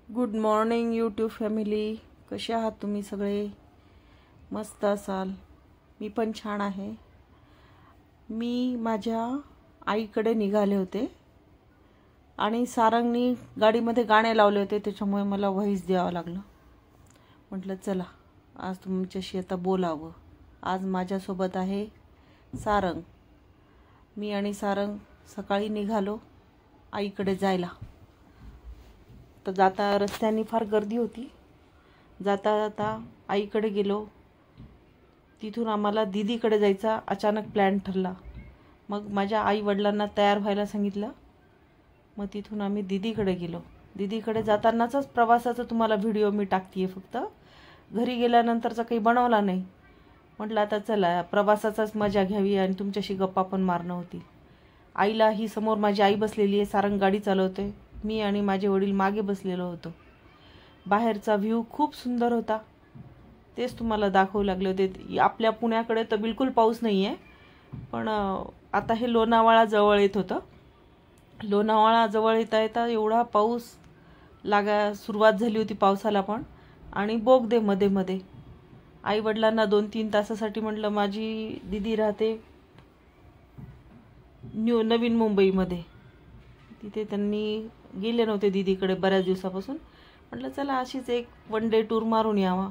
Good morning YouTube family. कसे आहात तुम्ही सगळे? मस्त असाल. मी पण छान आहे. मी माझ्या आईकडे निघाले होते आणि सारंगनी गाडीमध्ये गाणे लावले होते, त्याच्यामुळे मला व्हॉइस द्यावं लागलं. म्हटलं चला आज तुमच्याशी आता बोलावं. आज माझ्यासोबत आहे सारंग. मी आणि सारंग सकाळी निघालो आईकडे जायला. तर जाता रस्त्याने फार गर्दी होती. जाता जाता आईकडे गेलो. तिथून आम्हाला दीदीकडे जायचा अचानक प्लॅन ठरला. मग माझ्या आई वडिलांना तयार व्हायला सांगितलं. मग तिथून आम्ही दीदीकडे गेलो. दीदीकडे जातानाचाच प्रवासाचा तुम्हाला व्हिडिओ मी टाकते. फक्त घरी गेल्यानंतरचा काही बनवला नाही. म्हटलं आता चला प्रवासाचाच मजा घ्यावी आणि तुमच्याशी गप्पा पण मारणं होती. आईला ही समोर माझी आई बसलेली आहे, सारंग गाडी चालवते, मी आणि माझे वडील मागे बसलेलो होतो. बाहेरचा व्ह्यू खूप सुंदर होता, तेच तुम्हाला दाखवू लागले होते. आपल्या पुण्याकडे तर बिलकुल पाऊस नाही आहे, पण आता हे लोणावळा जवळ येत होतं. लोणावळा जवळ येता येता एवढा पाऊस सुरुवात झाली होती पावसाला पण. आणि बोगदे मध्ये मध्ये. आई वडिलांना 2-3 तासासाठी म्हटलं, माझी दीदी राहते नवीन मुंबईमध्ये, तिथे त्यांनी गेले नव्हते दीदीकडे बऱ्याच दिवसापासून. म्हटलं चला अशीच एक 1 डे टूर मारून यावा,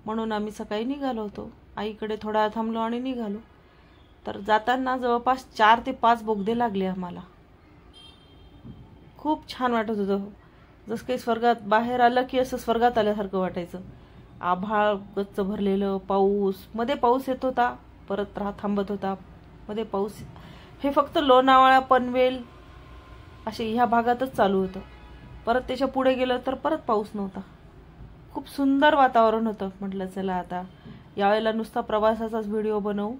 म्हणून आम्ही सकाळी निघालो होतो. आईकडे थोडा वेळ थांबलो आणि निघालो. तर जाताना जवळपास 4 ते 5 बोगदे लागले आम्हाला. खूप छान वाटत होतं. जसं काही स्वर्गात बाहेर आलं की असं स्वर्गात आल्यासारखं वाटायचं. आभाळ गच्च भरलेलं, पाऊस मध्ये पाऊस येत होता, परत थांबत होता, मध्ये पाऊस. हे फक्त लोणावळा पनवेल असे ह्या भागातच चालू होतं. परत त्याच्या पुढे गेलं तर परत पाऊस नव्हता. खूप सुंदर वातावरण होतं. म्हटलं चला आता यावेळेला नुसता प्रवासाचाच व्हिडिओ बनवू.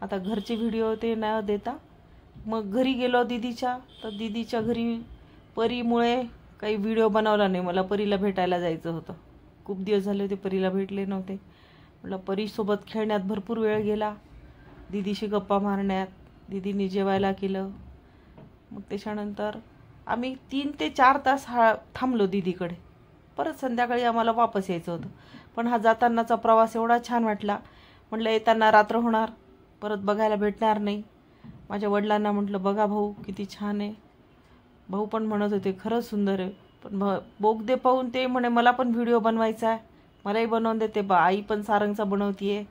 आता घरचे व्हिडिओ ते न देता मग घरी गेलो दीदीच्या. तर दीदीच्या घरी परीमुळे काही व्हिडिओ बनवला नाही. मला परीला भेटायला जायचं होतं. खूप दिवस झाले होते परीला भेटले नव्हते. म्हटलं परीसोबत खेळण्यात भरपूर वेळ गेला, दीदीशी गप्पा मारण्यात. दीदीने जेवायला केलं. मग त्याच्यानंतर आम्ही 3 ते 4 तास थांबलो दीदीकडे. परत संध्याकाळी आम्हाला वापस यायचं होतं. पण हा जातानाचा प्रवास एवढा छान वाटला. म्हटलं येताना रात्र होणार, परत बघायला भेटणार नाही. माझ्या वडिलांना म्हटलं बघा भाऊ किती छान आहे. भाऊ पण म्हणत होते खरंच सुंदर आहे. पण बोगदे पाहून ते म्हणे मला पण व्हिडिओ बनवायचा आहे, मलाही बनवून देते बा. आई पण सारंगचा बनवतीये,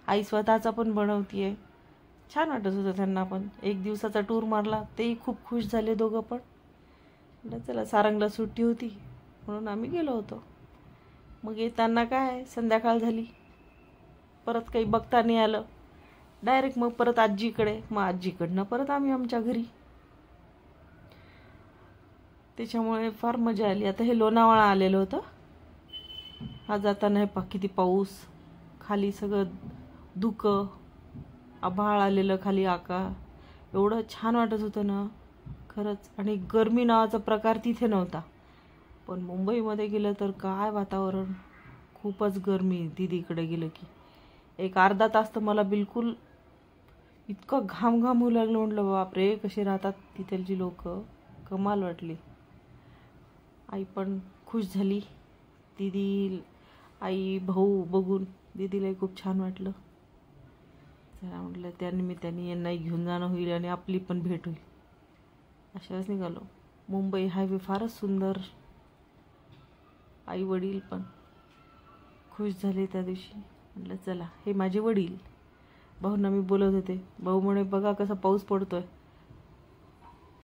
आई स्वतःचा पण बनवतीये. छान वाटत होतं त्यांना पण. 1 दिवसाचा टूर मारला, तेही खूप खुश झाले दोघं पण. चला सारंगला सुट्टी होती म्हणून आम्ही गेलो होतो. मग येताना काय संध्याकाळ झाली, परत काही बघता नाही आलं. डायरेक्ट मग परत आजीकडे, मग आजीकडनं परत आम्ही आमच्या घरी. त्याच्यामुळे फार मजा आली. आता हे लोणावळा आलेलं होतं. हा जाताना हे किती पाऊस, खाली सगळं धुकं, आभाळ आलेलं खाली आकाश. एवढं छान वाटत होतं ना खरंच. आणि गरमी नावाचा प्रकार तिथे नव्हता. पण मुंबईमध्ये गेलं तर काय वातावरण, खूपच गरमी. दीदीकडे गेलं की एक अर्धा तास तर मला बिलकुल इतकं घाम होऊ लागलं. म्हटलं बापरे कसे राहतात तिथलची लोक, कमाल वाटली. आई पण खुश झाली. दीदी, आई, भाऊ बघून दीदीलाही खूप छान वाटलं. चला म्हटलं त्यानिमित्ताने यांनाही घेऊन जाणं होईल आणि आपली पण भेट होईल. अशाच निघालो. मुंबई हायवे फारच सुंदर. आई वडील पण खुश झाले त्या दिवशी. म्हटलं चला हे माझे वडील. भाऊंना मी बोलत होते. भाऊ म्हणे बघा कसा पाऊस पडतोय.